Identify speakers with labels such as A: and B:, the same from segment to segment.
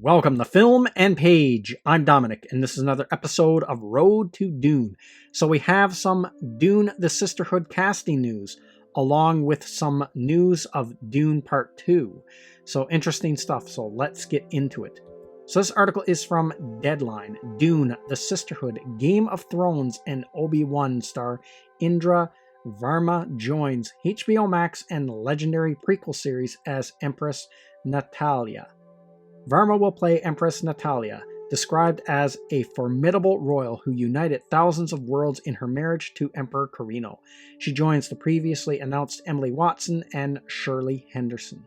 A: Welcome to Film and Page. I'm Dominic, and this is another episode of Road to Dune. So we have some Dune the Sisterhood casting news, along with some news of Dune Part 2. So interesting stuff, so let's get into it. So this article is from Deadline. Dune the Sisterhood, Game of Thrones and Obi-Wan star Indra Varma joins HBO Max and legendary prequel series as Empress Natalia. Varma will play Empress Natalia, described as a formidable royal who united thousands of worlds in her marriage to Emperor Carino. She joins the previously announced Emily Watson and Shirley Henderson.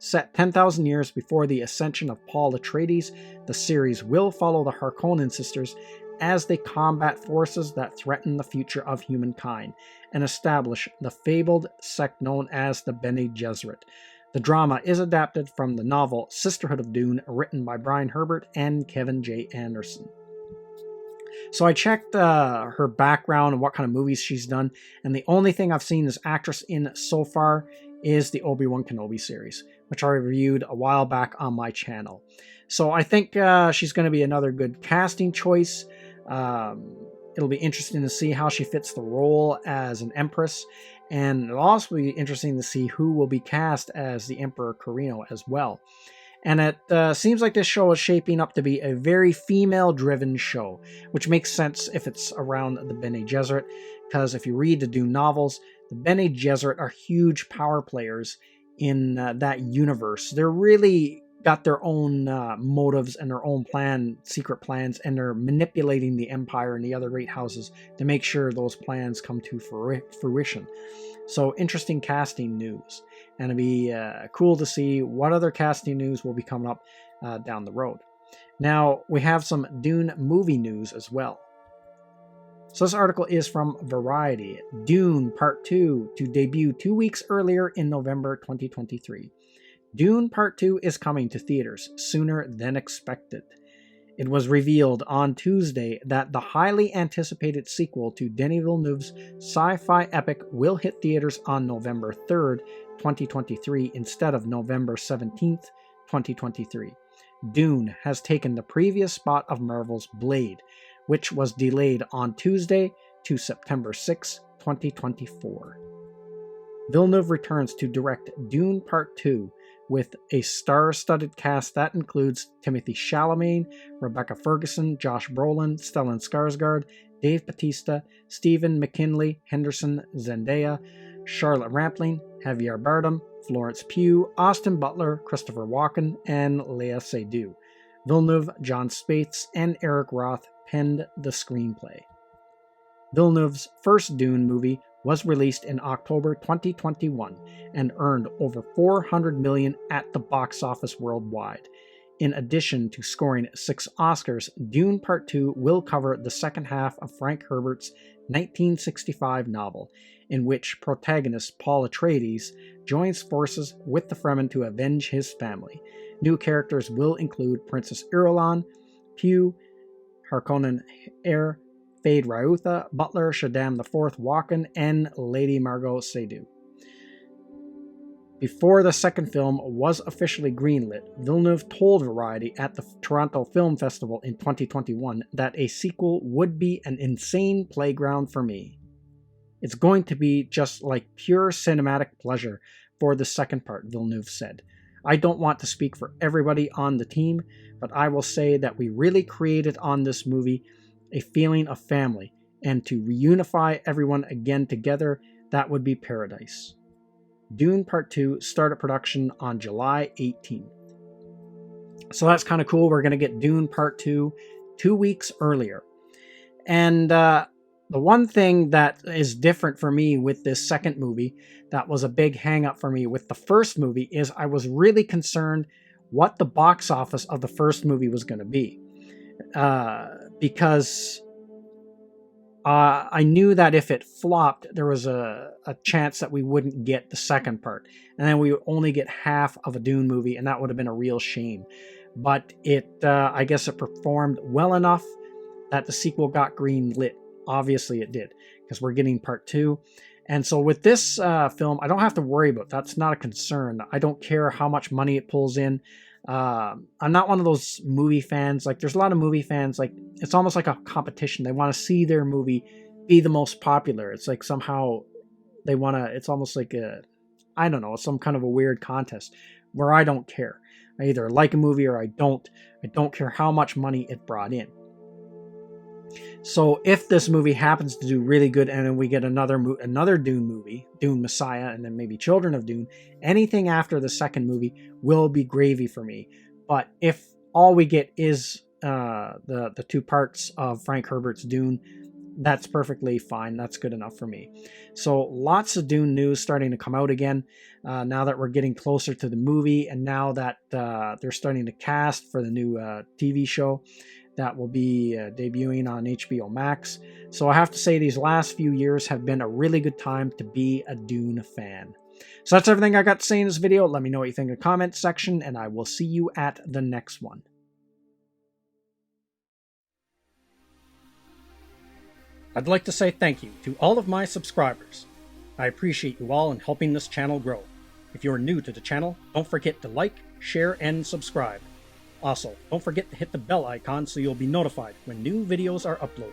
A: Set 10,000 years before the ascension of Paul Atreides, the series will follow the Harkonnen sisters as they combat forces that threaten the future of humankind and establish the fabled sect known as the Bene Gesserit. The drama is adapted from the novel Sisterhood of Dune, written by Brian Herbert and Kevin J. Anderson. So I checked her background and what kind of movies she's done, and the only thing I've seen this actress in so far is the Obi-Wan Kenobi series, which I reviewed a while back on my channel. So I think she's going to be another good casting choice. It'll be interesting to see how she fits the role as an empress, and it'll also be interesting to see who will be cast as the Emperor Carino as well. And it seems like this show is shaping up to be a very female-driven show, which makes sense if it's around the Bene Gesserit, because if you read the Dune novels, the Bene Gesserit are huge power players in that universe. They're really got their own motives and their own secret plans, and they're manipulating the Empire and the other great houses to make sure those plans come to fruition. So interesting casting news, and it'll be cool to see what other casting news will be coming up down the road. Now, we have some Dune movie news as well. So this article is from Variety. Dune Part 2 to debut 2 weeks earlier in November 2023. Dune Part 2 is coming to theaters sooner than expected. It was revealed on Tuesday that the highly anticipated sequel to Denis Villeneuve's sci-fi epic will hit theaters on November 3rd, 2023 instead of November 17th, 2023. Dune has taken the previous spot of Marvel's Blade, which was delayed on Tuesday to September 6, 2024. Villeneuve returns to direct Dune Part 2 with a star-studded cast that includes Timothée Chalamet, Rebecca Ferguson, Josh Brolin, Stellan Skarsgård, Dave Bautista, Stephen McKinley, Henderson, Zendaya, Charlotte Rampling, Javier Bardem, Florence Pugh, Austin Butler, Christopher Walken, and Léa Seydoux. Villeneuve, John Spaihts, and Eric Roth penned the screenplay. Villeneuve's first Dune movie was released in October 2021 and earned over $400 million at the box office worldwide. In addition to scoring 6 Oscars, Dune Part 2 will cover the second half of Frank Herbert's 1965 novel, in which protagonist Paul Atreides joins forces with the Fremen to avenge his family. New characters will include Princess Irulan, Pugh, Harkonnen heir Fade Ryutha, Butler, Shaddam IV Walken, and Lady Margot Seydoux. Before the second film was officially greenlit, Villeneuve told Variety at the Toronto Film Festival in 2021 that a sequel would be an insane playground for me. It's going to be just like pure cinematic pleasure for the second part, Villeneuve said. I don't want to speak for everybody on the team, but I will say that we really created on this movie a feeling of family, and to reunify everyone again together, that would be paradise. Dune Part 2 started production on July 18th. So that's kind of cool. We're going to get Dune Part 2 2 weeks earlier. And the one thing that is different for me with this second movie, that was a big hang-up for me with the first movie, is I was really concerned what the box office of the first movie was going to be. Because I knew that if it flopped, there was a chance that we wouldn't get the second part. And then we would only get half of a Dune movie, and that would have been a real shame. But I guess it performed well enough that the sequel got green lit. Obviously it did, because we're getting part 2. And so with this film, I don't have to worry about it. That's not a concern. I don't care how much money it pulls in. I'm not one of those movie fans. Like, there's a lot of movie fans, like, it's almost like a competition. They want to see their movie be the most popular. It's like somehow they want to, it's almost like I don't know, some kind of a weird contest where I don't care. I either like a movie or I don't. I don't care how much money it brought in. So if this movie happens to do really good and then we get another Dune movie, Dune Messiah, and then maybe Children of Dune, anything after the second movie will be gravy for me. But if all we get is the two parts of Frank Herbert's Dune, that's perfectly fine. That's good enough for me. So lots of Dune news starting to come out again now that we're getting closer to the movie, and now that they're starting to cast for the new TV show that will be debuting on HBO Max. So I have to say these last few years have been a really good time to be a Dune fan. So that's everything I got to say in this video. Let me know what you think in the comments section, and I will see you at the next one. I'd like to say thank you to all of my subscribers. I appreciate you all in helping this channel grow. If you're new to the channel, don't forget to like, share, and subscribe. Also, don't forget to hit the bell icon so you'll be notified when new videos are uploaded.